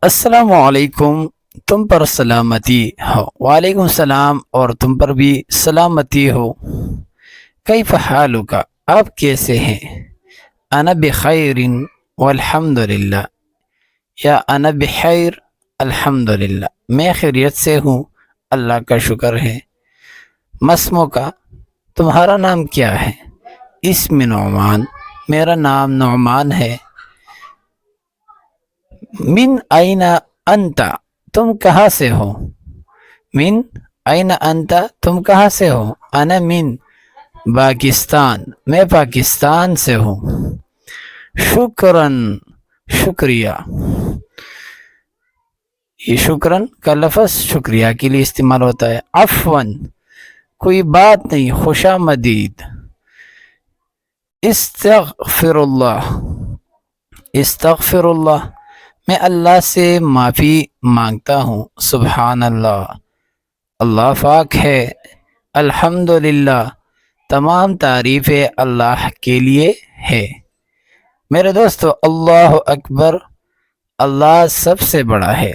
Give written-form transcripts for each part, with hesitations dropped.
السلام علیکم، تم پر سلامتی ہو۔ وعلیکم السلام، اور تم پر بھی سلامتی ہو۔ کیف حالک، آپ کیسے ہیں؟ انا بخیر والحمد للہ، یا انا بخیر الحمد للہ، میں خیریت سے ہوں، اللہ کا شکر ہے۔ مسمو کا، تمہارا نام کیا ہے؟ اسم نعمان، میرا نام نعمان ہے۔ من این انت، تم کہاں سے ہو؟ من این انت، تم کہاں سے ہو؟ انا من پاکستان، میں پاکستان سے ہوں۔ شکراً، شکریہ۔ یہ شکراً کا لفظ شکریہ کے لیے استعمال ہوتا ہے۔ عفواً، کوئی بات نہیں، خوش آمدید۔ استغفر اللہ، استغفر اللہ، میں اللہ سے معافی مانگتا ہوں۔ سبحان اللہ، اللہ پاک ہے۔ الحمدللہ، تمام تعریفیں اللہ کے لیے ہے۔ میرے دوستو، اللہ اکبر، اللہ سب سے بڑا ہے۔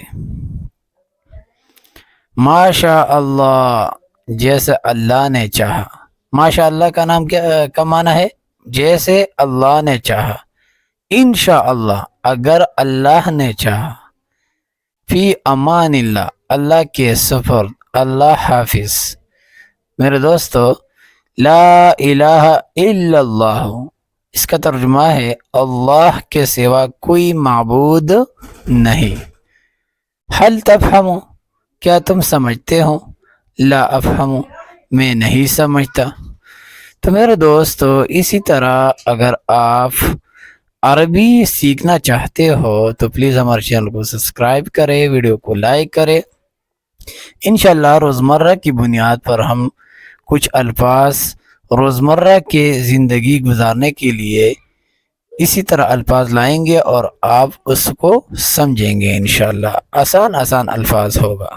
ماشاء اللہ، جیسے اللہ نے چاہا۔ ماشاء اللہ کا نام کا معنی ہے جیسے اللہ نے چاہا۔ انشاءاللہ، اگر اللہ نے چاہا۔ فی امان اللہ، اللہ کے سپرد، اللہ حافظ۔ میرے دوستو، لا الہ الا اللہ، اس کا ترجمہ ہے اللہ کے سوا کوئی معبود نہیں۔ حل تفہم، کیا تم سمجھتے ہو؟ لا افہم، میں نہیں سمجھتا۔ تو میرے دوستو، اسی طرح اگر آپ عربی سیکھنا چاہتے ہو تو پلیز ہمارے چینل کو سبسکرائب کریں، ویڈیو کو لائک کریں۔ انشاءاللہ روزمرہ کی بنیاد پر ہم کچھ الفاظ روزمرہ کے زندگی گزارنے کے لیے اسی طرح الفاظ لائیں گے اور آپ اس کو سمجھیں گے۔ انشاءاللہ آسان الفاظ ہوگا۔